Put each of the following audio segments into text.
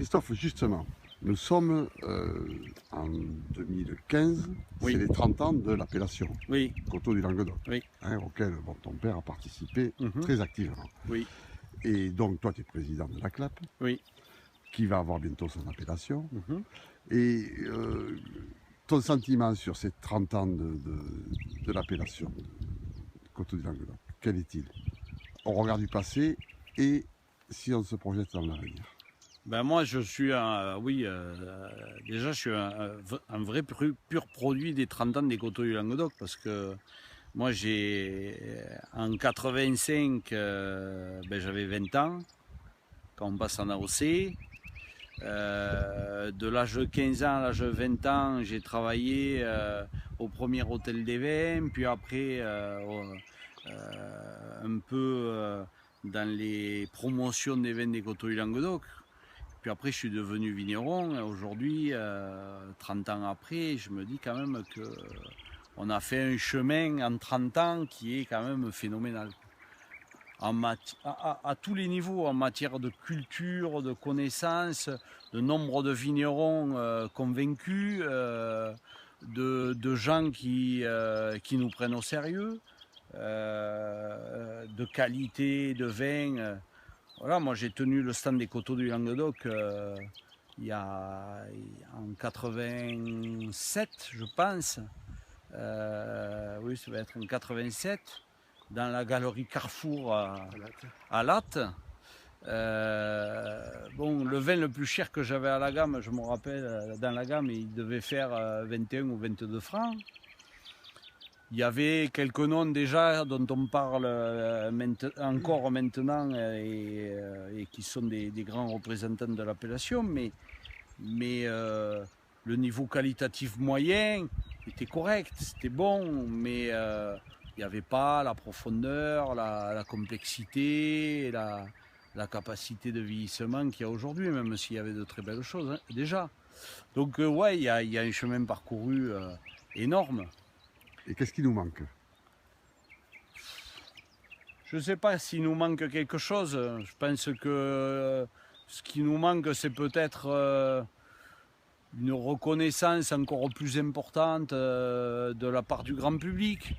Christophe, justement, nous sommes en 2015, Oui. c'est les 30 ans de l'appellation Oui, Coteaux du Languedoc, oui, auquel ton père a participé très activement. oui, Et donc, toi, tu es président de la CLAP, oui. qui va avoir bientôt son appellation. Mhm. Et ton sentiment sur ces 30 ans de l'appellation de Coteaux du Languedoc, quel est-il au regard du passé et si on se projette dans l'avenir? Ben moi, je suis déjà, je suis un vrai pur produit des 30 ans des Coteaux du Languedoc, parce que moi, en 85, j'avais 20 ans, quand on passe en AOC. De l'âge de 15 ans à l'âge de 20 ans, j'ai travaillé au premier hôtel des vins, puis après un peu dans les promotions des vins des Coteaux du Languedoc. Puis après, je suis devenu vigneron. Aujourd'hui, 30 ans après, je me dis quand même que on a fait un chemin en 30 ans qui est quand même phénoménal. À tous les niveaux, en matière de culture, de connaissances, de nombre de vignerons convaincus, de gens qui nous prennent au sérieux, de qualité de vin. Voilà, moi j'ai tenu le stand des Coteaux du Languedoc en 87, je pense. Oui, ça va être en 87, dans la galerie Carrefour à Latte. Bon, le vin le plus cher que j'avais à la gamme, je me rappelle, dans la gamme, il devait faire 21 ou 22 francs. Il y avait quelques noms déjà dont on parle encore maintenant et qui sont des grands représentants de l'appellation, mais le niveau qualitatif moyen était correct, c'était bon, mais il n'y avait pas la profondeur, la complexité, la capacité de vieillissement qu'il y a aujourd'hui, même s'il y avait de très belles choses déjà. Donc ouais, il y a un chemin parcouru énorme. Et qu'est-ce qui nous manque? Je ne sais pas s'il nous manque quelque chose. Je pense que ce qui nous manque, c'est peut-être une reconnaissance encore plus importante de la part du grand public.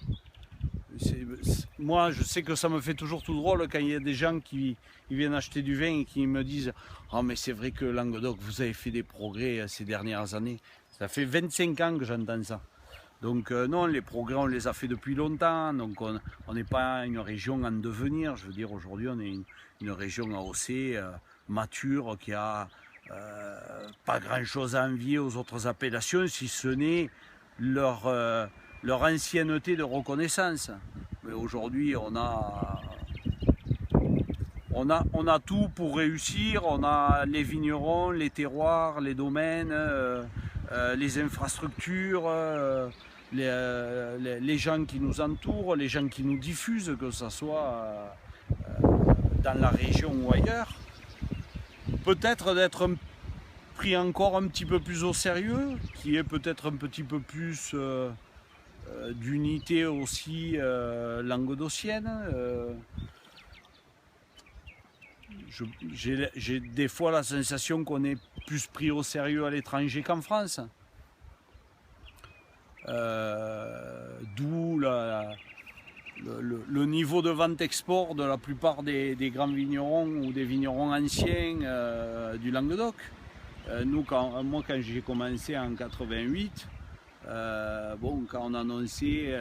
Moi, je sais que ça me fait toujours tout drôle quand il y a des gens qui viennent acheter du vin et qui me disent « Ah, mais c'est vrai que Languedoc, vous avez fait des progrès ces dernières années. » Ça fait 25 ans que j'entends ça. Donc non, les progrès, on les a fait depuis longtemps. Donc on n'est pas une région en devenir. Je veux dire, aujourd'hui, on est une région AOC mature qui a pas grand-chose à envier aux autres appellations, si ce n'est leur ancienneté de reconnaissance. Mais aujourd'hui, on a tout pour réussir. On a les vignerons, les terroirs, les domaines, les infrastructures, les gens qui nous entourent, les gens qui nous diffusent, que ce soit dans la région ou ailleurs. Peut-être d'être pris encore un petit peu plus au sérieux, qui est peut-être un petit peu plus d'unité aussi languedocienne. J'ai des fois la sensation qu'on est plus pris au sérieux à l'étranger qu'en France. D'où le niveau de vente-export de la plupart des grands vignerons ou des vignerons anciens du Languedoc. Moi, quand j'ai commencé en 88, quand on annonçait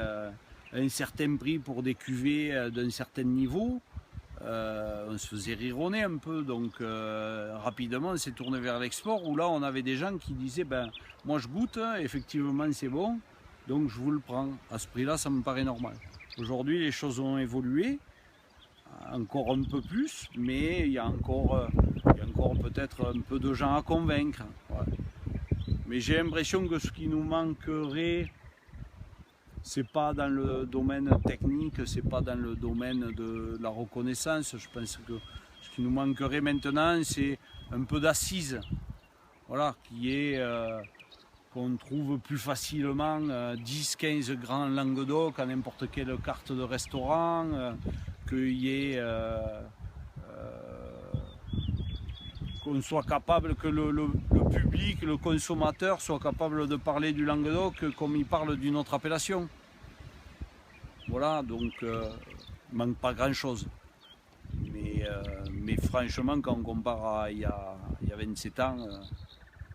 un certain prix pour des cuvées d'un certain niveau, on se faisait rironner un peu. Donc rapidement, on s'est tourné vers l'export, où là, on avait des gens qui disaient moi je goûte, effectivement c'est bon, donc je vous le prends. À ce prix-là, ça me paraît normal. Aujourd'hui, les choses ont évolué, encore un peu plus, mais il y a encore peut-être un peu de gens à convaincre. Ouais. Mais j'ai l'impression que ce qui nous manquerait, c'est pas dans le domaine technique, c'est pas dans le domaine de la reconnaissance. Je pense que ce qui nous manquerait maintenant, c'est un peu d'assise. Voilà, qu'on trouve plus facilement 10-15 grands Languedoc à n'importe quelle carte de restaurant, qu'il y ait qu'on soit capable, que le public, le consommateur soit capable de parler du Languedoc comme il parle d'une autre appellation. Voilà, donc il manque pas grand-chose. Mais franchement, quand on compare à il y a 27 ans,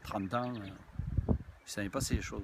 30 ans, ça n'est pas ces choses.